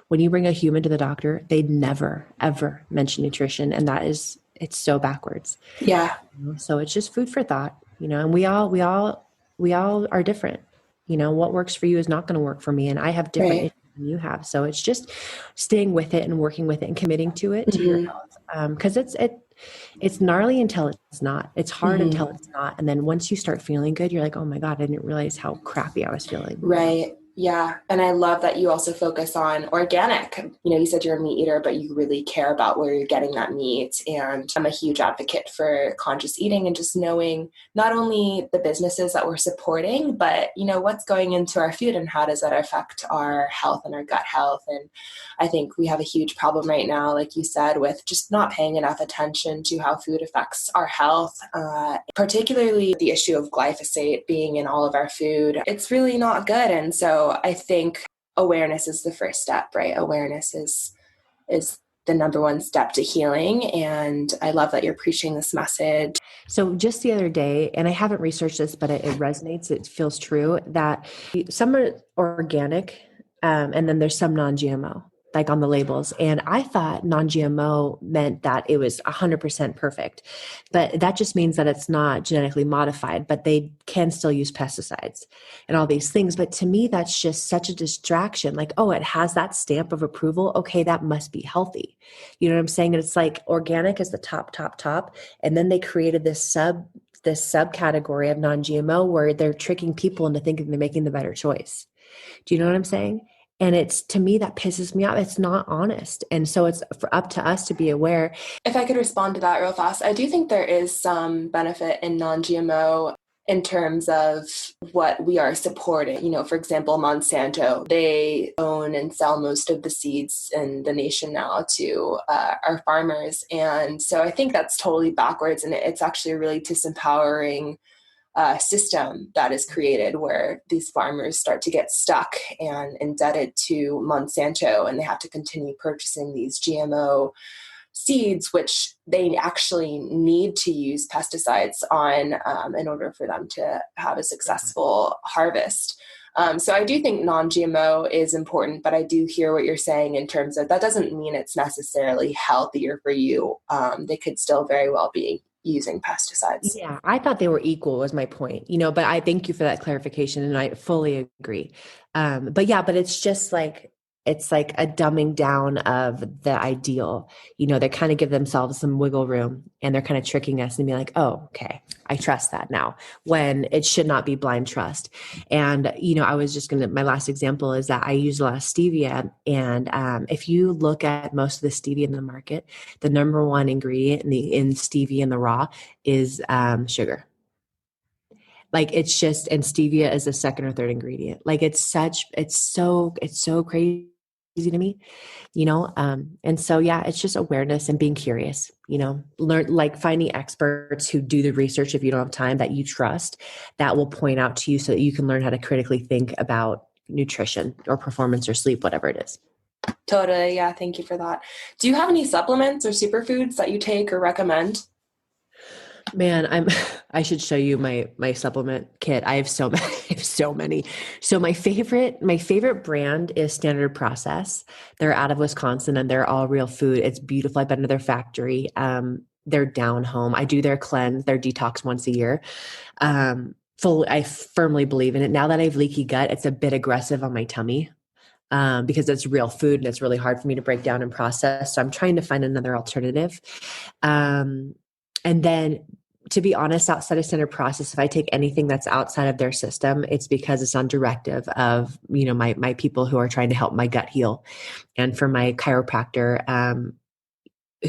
When you bring a human to the doctor, they never, ever mention nutrition. And it's so backwards. Yeah. So it's just food for thought, and we all are different. What works for you is not going to work for me. And I have different issues than you have. So it's just staying with it and working with it and committing to it, to your health. Cause it's gnarly until it's not. It's hard until it's not. And then once you start feeling good, you're like, oh my God, I didn't realize how crappy I was feeling. Right. Yeah. And I love that you also focus on organic. You said you're a meat eater, but you really care about where you're getting that meat. And I'm a huge advocate for conscious eating and just knowing not only the businesses that we're supporting, but, what's going into our food and how does that affect our health and our gut health. And I think we have a huge problem right now, like you said, with just not paying enough attention to how food affects our health, particularly the issue of glyphosate being in all of our food. It's really not good. And so I think awareness is the first step, right? Awareness is the number one step to healing. And I love that you're preaching this message. So just the other day, and I haven't researched this, but it resonates, it feels true, that some are organic, and then there's some non-GMO. like on the labels. And I thought non-GMO meant that it was 100% perfect, but that just means that it's not genetically modified, but they can still use pesticides and all these things. But to me, that's just such a distraction. Like, oh, it has that stamp of approval. Okay, that must be healthy. You know what I'm saying? And it's like organic is the top. And then they created this subcategory of non-GMO where they're tricking people into thinking they're making the better choice. Do you know what I'm saying? And it's, to me, that pisses me off. It's not honest. And so it's up to us to be aware. If I could respond to that real fast, I do think there is some benefit in non-GMO in terms of what we are supporting. You know, for example, Monsanto, they own and sell most of the seeds in the nation now to our farmers. And so I think that's totally backwards. And it's actually a really disempowering system that is created where these farmers start to get stuck and indebted to Monsanto, and they have to continue purchasing these GMO seeds, which they actually need to use pesticides on in order for them to have a successful harvest. So I do think non-GMO is important, but I do hear what you're saying in terms of that doesn't mean it's necessarily healthier for you. They could still very well be using pesticides. Yeah, I thought they were equal was my point, but I thank you for that clarification and I fully agree. But it's just like, it's like a dumbing down of the ideal. They kind of give themselves some wiggle room and they're kind of tricking us and be like, oh, okay, I trust that now, when it should not be blind trust. And, I was just my last example is that I use a lot of stevia. And if you look at most of the stevia in the market, the number one ingredient in stevia in the raw is sugar. Like and stevia is the second or third ingredient. Like it's so crazy to me, and so, yeah, it's just awareness and being curious, learn, like finding experts who do the research. If you don't have time, that you trust, that will point out to you so that you can learn how to critically think about nutrition or performance or sleep, whatever it is. Totally. Yeah. Thank you for that. Do you have any supplements or superfoods that you take or recommend? Man, I should show you my supplement kit. I have so many. So my favorite brand is Standard Process. They're out of Wisconsin and they're all real food. It's beautiful. I've been to their factory. They're down home. I do their cleanse, their detox once a year. I firmly believe in it. Now that I have leaky gut, it's a bit aggressive on my tummy. Because it's real food and it's really hard for me to break down and process. So I'm trying to find another alternative. And then, to be honest, outside of Standard Process, if I take anything that's outside of their system, it's because it's on directive of, my people who are trying to help my gut heal. And for my chiropractor,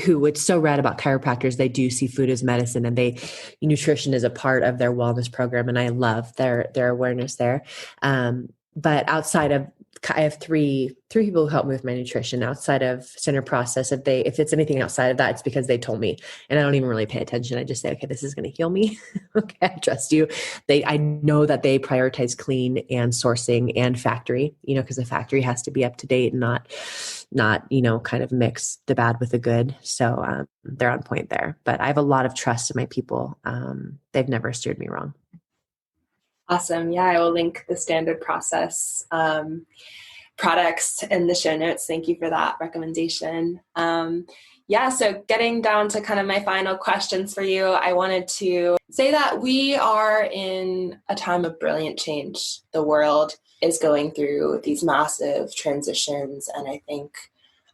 who it's so rad about chiropractors, they do see food as medicine and nutrition is a part of their wellness program. And I love their awareness there. But outside of, I have three people who help me with my nutrition outside of Standard Process. If it's anything outside of that, it's because they told me, and I don't even really pay attention. I just say, okay, this is going to heal me. Okay, I trust you. I know that they prioritize clean and sourcing and factory, because the factory has to be up to date and not kind of mix the bad with the good. So they're on point there. But I have a lot of trust in my people. They've never steered me wrong. Awesome. Yeah, I will link the Standard Process products in the show notes. Thank you for that recommendation. So getting down to kind of my final questions for you, I wanted to say that we are in a time of brilliant change. The world is going through these massive transitions, and I think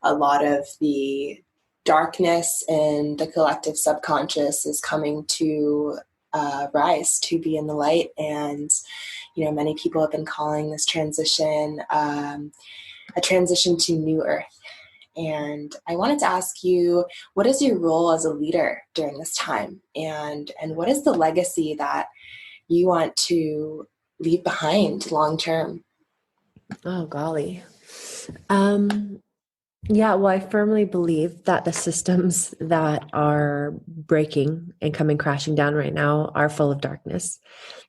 a lot of the darkness in the collective subconscious is coming to rise to be in the light. And, many people have been calling this transition a transition to New Earth. And I wanted to ask you, what is your role as a leader during this time? And what is the legacy that you want to leave behind long term? Oh, golly. Yeah, well, I firmly believe that the systems that are breaking and coming crashing down right now are full of darkness.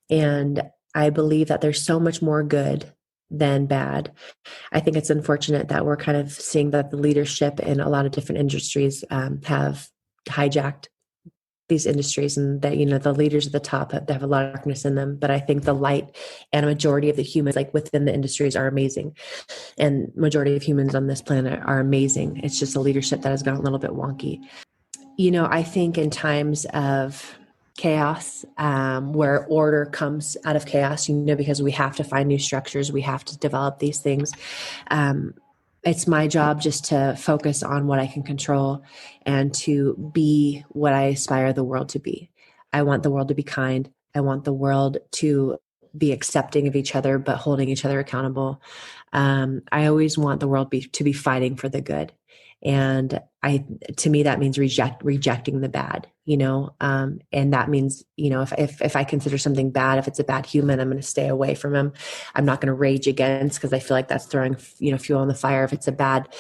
And I believe that there's so much more good than bad. I think it's unfortunate that we're kind of seeing that the leadership in a lot of different industries have hijacked these industries, and that, the leaders at the top have a lot of darkness in them. But I think the light and a majority of the humans like within the industries are amazing. And majority of humans on this planet are amazing. It's just the leadership that has gone a little bit wonky. I think in times of chaos, where order comes out of chaos, because we have to find new structures, we have to develop these things. It's my job just to focus on what I can control and to be what I aspire the world to be. I want the world to be kind. I want the world to be accepting of each other, but holding each other accountable. I always want the world to be fighting for the good. And to me, that means rejecting the bad, and that means, if I consider something bad, if it's a bad human, I'm going to stay away from him. I'm not going to rage against, because I feel like that's throwing, fuel on the fire. If it's a bad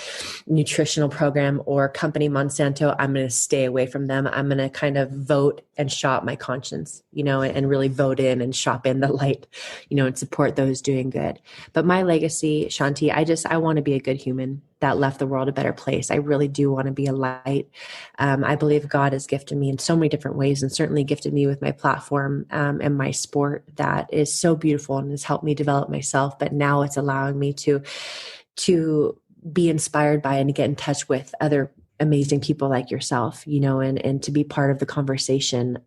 nutritional program or company, Monsanto, I'm going to stay away from them. I'm going to kind of vote and shop my conscience, and really vote in and shop in the light, and support those doing good. But my legacy, Shanti, I want to be a good human that left the world a better place. I really do want to be a light. I believe God has gifted me in so many different ways, and certainly gifted me with my platform and my sport that is so beautiful and has helped me develop myself. But now it's allowing me to be inspired by and to get in touch with other amazing people like yourself, and to be part of the conversation,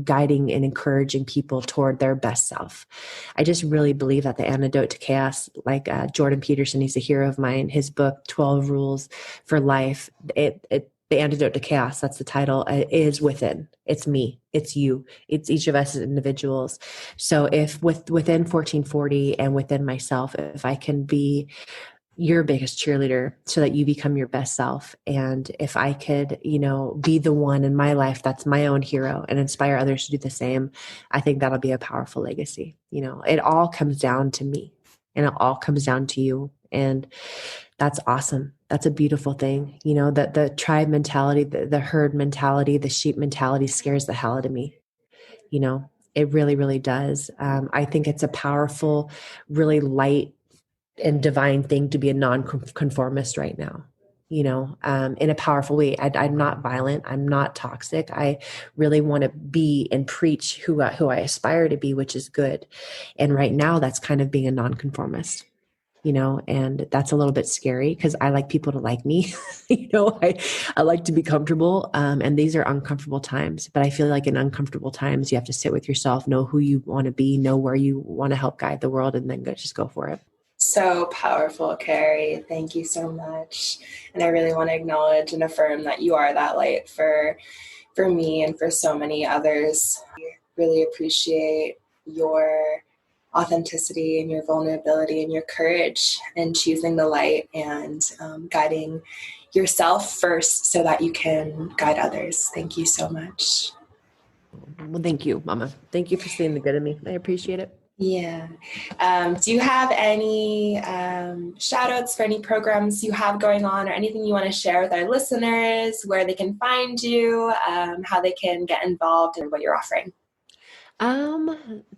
guiding and encouraging people toward their best self. I just really believe that the antidote to chaos, like Jordan Peterson, he's a hero of mine, his book, 12 Rules for Life, the antidote to chaos, that's the title, is within. It's me, it's you, it's each of us as individuals. So if within 1440 and within myself, if I can be your biggest cheerleader so that you become your best self. And if I could, be the one in my life that's my own hero and inspire others to do the same, I think that'll be a powerful legacy. It all comes down to me, and it all comes down to you. And that's awesome. That's a beautiful thing. That the tribe mentality, the herd mentality, the sheep mentality scares the hell out of me. It really, really does. I think it's a powerful, really light and divine thing to be a non-conformist right now, in a powerful way. I'm not violent. I'm not toxic. I really want to be and preach who I aspire to be, which is good. And right now that's kind of being a non-conformist, and that's a little bit scary because I like people to like me. I like to be comfortable. And these are uncomfortable times, but I feel like in uncomfortable times, you have to sit with yourself, know who you want to be, know where you want to help guide the world, and then just go for it. So powerful, Kerri. Thank you so much. And I really want to acknowledge and affirm that you are that light for me and for so many others. I really appreciate your authenticity and your vulnerability and your courage in choosing the light and guiding yourself first so that you can guide others. Thank you so much. Well, thank you, Mama. Thank you for seeing the good in me. I appreciate it. Yeah. Do you have any shout outs for any programs you have going on, or anything you want to share with our listeners, where they can find you, how they can get involved in what you're offering?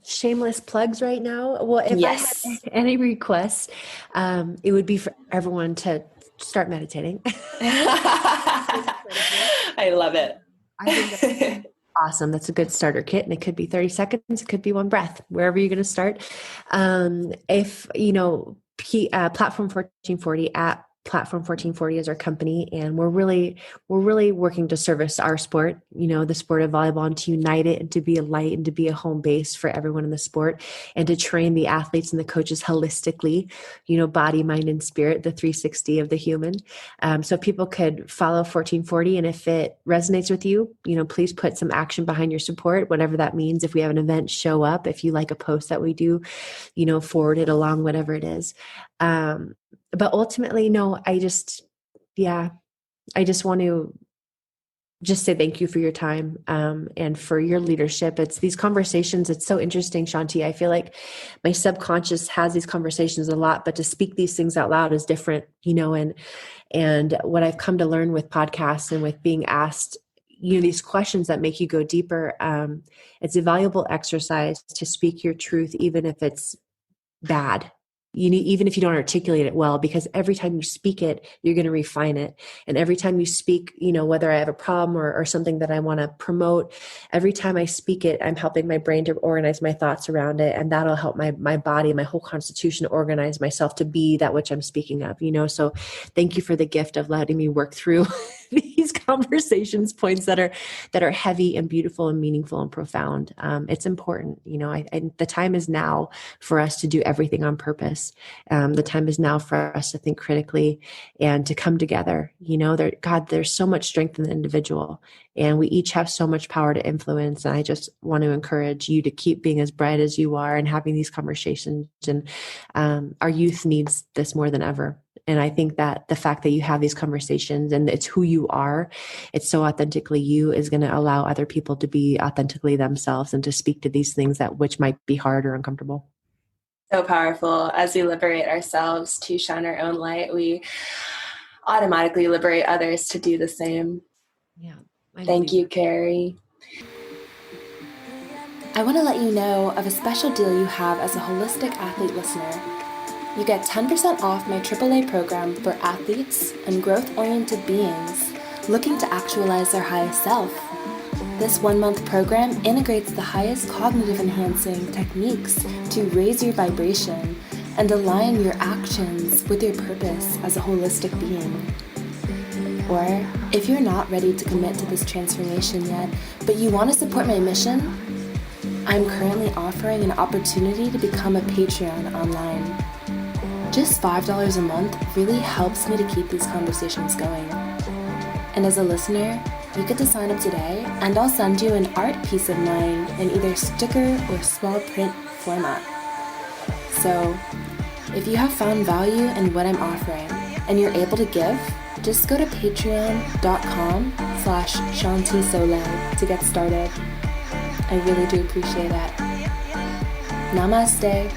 Shameless plugs right now. Well, if Yes. I had any requests, it would be for everyone to start meditating. I love it. I think that's awesome. That's a good starter kit, and it could be 30 seconds. It could be one breath, wherever you're going to start. If, Platform 1440 at Platform 1440 is our company, and we're really working to service our sport, the sport of volleyball, and to unite it and to be a light and to be a home base for everyone in the sport, and to train the athletes and the coaches holistically, body, mind, and spirit, the 360 of the human. So people could follow 1440, and if it resonates with you, please put some action behind your support, whatever that means. If we have an event, show up. If you like a post that we do, forward it along, whatever it is. But ultimately, no, I just want to just say thank you for your time, and for your leadership. It's these conversations. It's so interesting, Shanti. I feel like my subconscious has these conversations a lot, but to speak these things out loud is different, and what I've come to learn with podcasts and with being asked, these questions that make you go deeper. It's a valuable exercise to speak your truth, even if it's bad. You need, even if you don't articulate it well, because every time you speak it, you're going to refine it. And every time you speak, whether I have a problem or something that I want to promote, every time I speak it, I'm helping my brain to organize my thoughts around it. And that'll help my body, my whole constitution organize myself to be that which I'm speaking of, So thank you for the gift of letting me work through these conversations points that are heavy and beautiful and meaningful and profound. It's important. The time is now for us to do everything on purpose. The time is now for us to think critically and to come together. There's so much strength in the individual, and we each have so much power to influence. And I just want to encourage you to keep being as bright as you are and having these conversations. And our youth needs this more than ever. And I think that the fact that you have these conversations and it's who you are, it's so authentically you, is going to allow other people to be authentically themselves and to speak to these things which might be hard or uncomfortable. So powerful. As we liberate ourselves to shine our own light, we automatically liberate others to do the same. Yeah. Thank you, Kerri. I want to let you know of a special deal you have as a holistic athlete listener. You get 10% off my AAA program for athletes and growth-oriented beings looking to actualize their highest self. This 1-month program integrates the highest cognitive enhancing techniques to raise your vibration and align your actions with your purpose as a holistic being. Or if you're not ready to commit to this transformation yet, but you want to support my mission, I'm currently offering an opportunity to become a Patreon online. Just $5 a month really helps me to keep these conversations going. And as a listener, you get to sign up today, and I'll send you an art piece of mine in either sticker or small print format. So, if you have found value in what I'm offering and you're able to give, just go to patreon.com/ShantiSoleil to get started. I really do appreciate it. Namaste.